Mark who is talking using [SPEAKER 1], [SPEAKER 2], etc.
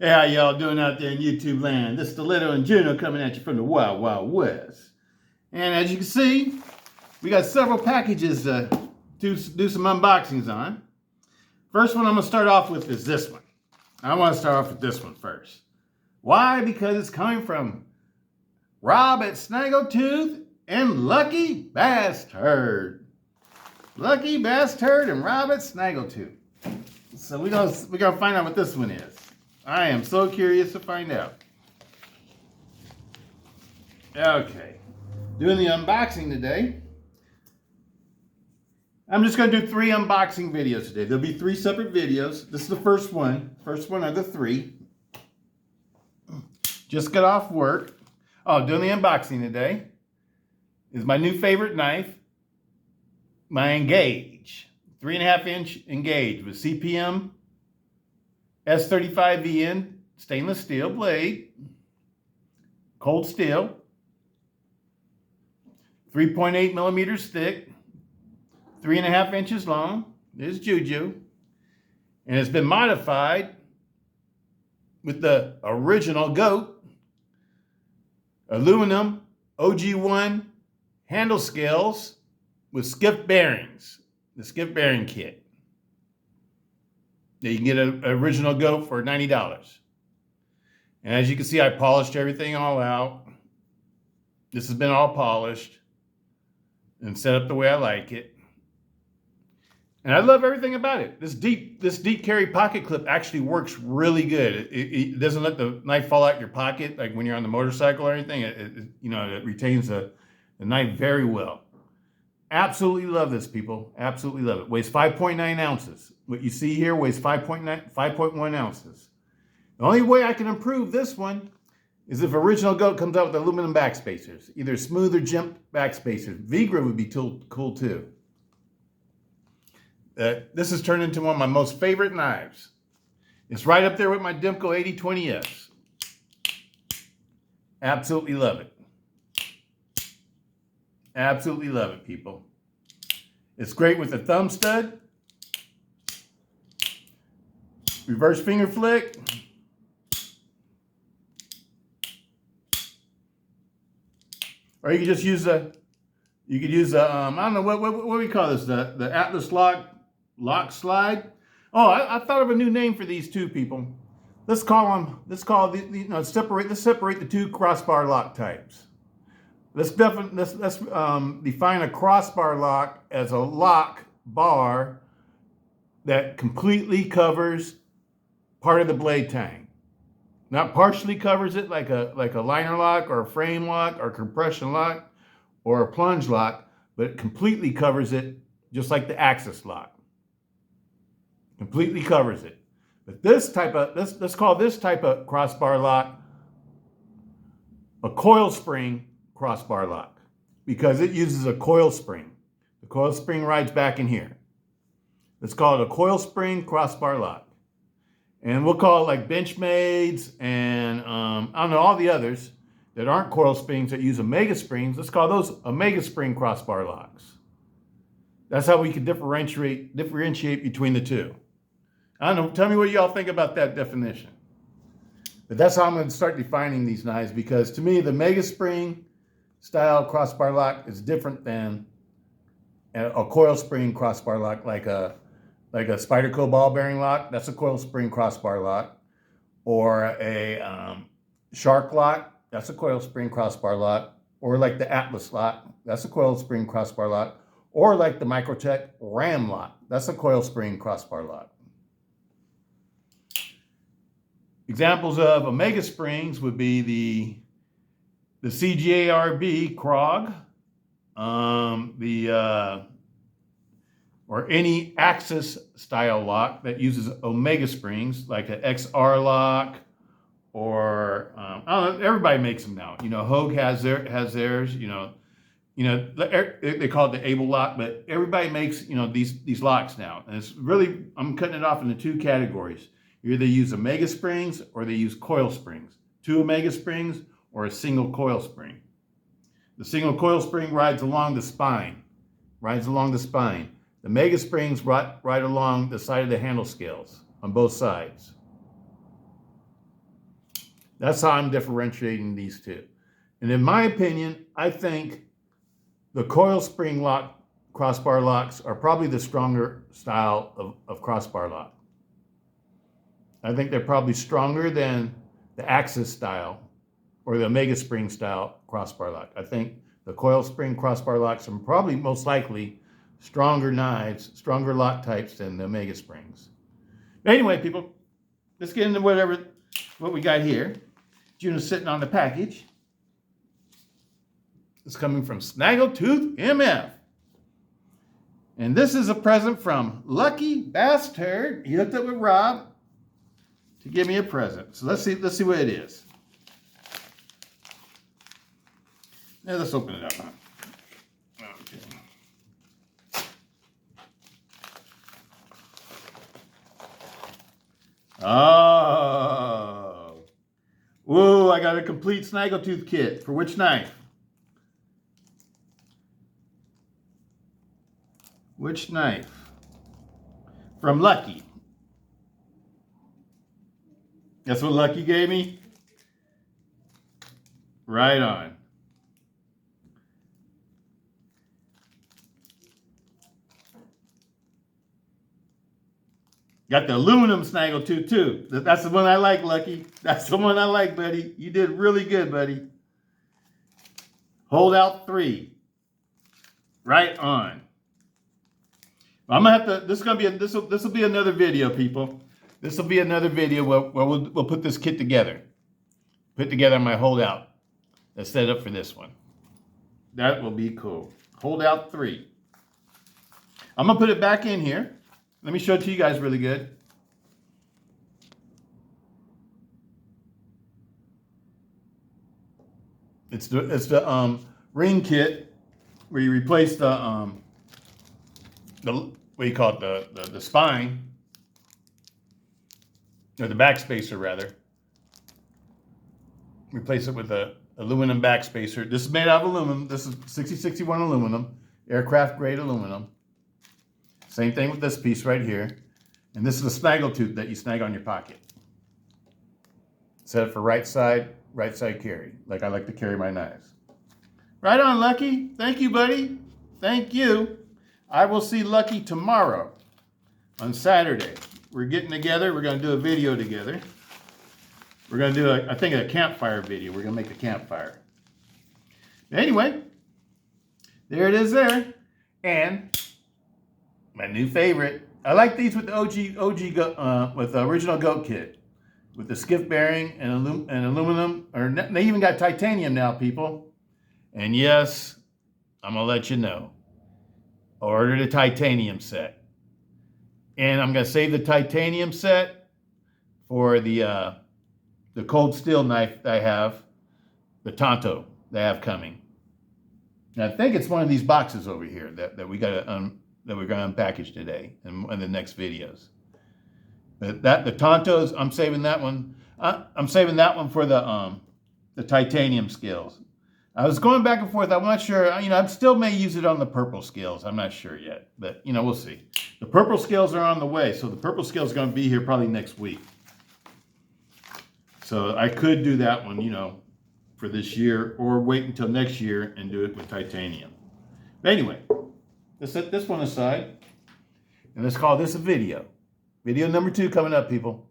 [SPEAKER 1] Hey, how y'all doing out there in YouTube land? This Stiletto and Juno coming at you from the Wild Wild West. And as you can see, we got several packages to do some unboxings on. First one I'm going to start off with is this one. I want to start off with this one first. Why? Because it's coming from Rob at Snaggletooth and Lucky Bass Turd. Lucky Bass Turd and Rob at Snaggletooth. So we're gonna find out what this one is. I am so curious to find out. Okay, doing the unboxing today. I'm just gonna do 3 unboxing videos today. There'll be 3 separate videos. This is the first one of the 3. Just got off work. Oh, doing the unboxing today is my new favorite knife, my Engage. 3.5-inch Engage with CPM S35VN stainless steel blade, cold steel, 3.8 millimeters thick, 3.5 inches long. There's Juju. And it's been modified with the original GOAT aluminum OG1 handle scales with skiff bearings. The skiff bearing kit. Now you can get an original GOAT for $90. And as you can see, I polished everything all out. This has been all polished and set up the way I like it. And I love everything about it. This deep carry pocket clip actually works really good. It doesn't let the knife fall out your pocket like when you're on the motorcycle or anything. It retains the knife very well. Absolutely love this, people. Absolutely love it. Weighs 5.9 ounces. What you see here weighs 5.1 ounces. The only way I can improve this one is if original GOAT comes out with aluminum backspacers, either smooth or jimp backspacers. V-grip would be cool too. This has turned into one of my most favorite knives. It's right up there with my Dimco 8020S. Absolutely love it. Absolutely love it, people. It's great with a thumb stud, reverse finger flick, or you could just use I don't know, what do we call this? The Atlas lock slide. Oh, I thought of a new name for these two, people. Let's separate the 2 crossbar lock types. Let's define a crossbar lock as a lock bar that completely covers part of the blade tang. Not partially covers it like a liner lock or a frame lock or a compression lock or a plunge lock, but it completely covers it just like the axis lock. Completely covers it. But let's call this type of crossbar lock a coil spring crossbar lock, because it uses a coil spring. The coil spring rides back in here. Let's call it a coil spring crossbar lock. And we'll call it like Benchmades and I don't know, all the others that aren't coil springs that use Omega springs. Let's call those Omega spring crossbar locks. That's how we can differentiate between the 2. I don't know, tell me what y'all think about that definition. But that's how I'm going to start defining these knives, because to me, the Mega Spring style crossbar lock is different than a coil spring crossbar lock, like a Spyderco ball bearing lock. That's a coil spring crossbar lock. Or a Shark lock. That's a coil spring crossbar lock. Or like the Atlas lock. That's a coil spring crossbar lock. Or like the Microtech Ram lock. That's a coil spring crossbar lock. Examples of Omega springs would be the CGARB Krog, or any Axis style lock that uses Omega springs, like an XR lock, or I don't know, everybody makes them now. Hogue has theirs. They call it the Able lock, but everybody makes these locks now, and it's really, I'm cutting it off into 2 categories. You either use Omega springs or they use coil springs. 2 Omega springs or a single coil spring. The single coil spring rides along the spine. The Mega springs ride along the side of the handle scales on both sides. That's how I'm differentiating these two. And in my opinion, I think the coil spring lock crossbar locks are probably the stronger style of crossbar lock. I think they're probably stronger than the Axis style or the Omega Spring style crossbar lock. I think the coil spring crossbar locks are probably most likely stronger knives, stronger lock types than the Omega Springs. But anyway, people, let's get into what we got here. Juno's sitting on the package. It's coming from Snaggletooth MF. And this is a present from Lucky Bastard. He hooked up with Rob to give me a present. So let's see what it is. Now let's open it up. Okay. Oh. Whoa, I got a complete Snaggletooth kit. For which knife? Which knife? From Lucky. That's what Lucky gave me? Right on. Got the aluminum Snaggletooth too. That's the one I like, Lucky. That's the one I like, buddy. You did really good, buddy. Hold out 3. Right on. I'm gonna have to. This will be another video, people. This will be another video where we'll put this kit together. Put together my holdout. Let's set it up for this one. That will be cool. Holdout 3. I'm gonna put it back in here. Let me show it to you guys really good. It's the ring kit where you replace the what do you call it, the spine, or the back spacer rather. Replace it with the aluminum back spacer. This is made out of aluminum. This is 6061 aluminum, aircraft grade aluminum. Same thing with this piece right here. And this is a Snaggletooth that you snag on your pocket. Set it for right side carry, like I like to carry my knives. Right on, Lucky. Thank you, buddy. Thank you. I will see Lucky tomorrow on Saturday. We're getting together. We're going to do a video together. We're going to do, I think, a campfire video. We're going to make a campfire. Anyway, there it is there. And my new favorite. I like these with the with the original goat kit. With the skiff bearing and aluminum. Or they even got titanium now, people. And yes, I'm going to let you know. I ordered a titanium set. And I'm going to save the titanium set for the cold steel knife that I have. The Tonto that I have coming. And I think it's one of these boxes over here that we're going to unpackage today in the next videos. But the Tontos, I'm saving that one. I'm saving that one for the titanium scales. I was going back and forth. I'm not sure. I still may use it on the purple scales. I'm not sure yet, but we'll see. The purple scales are on the way, so the purple scale is going to be here probably next week. So I could do that one, for this year, or wait until next year and do it with titanium. But anyway, let's set this one aside, and let's call this a video. Video number 2 coming up, people.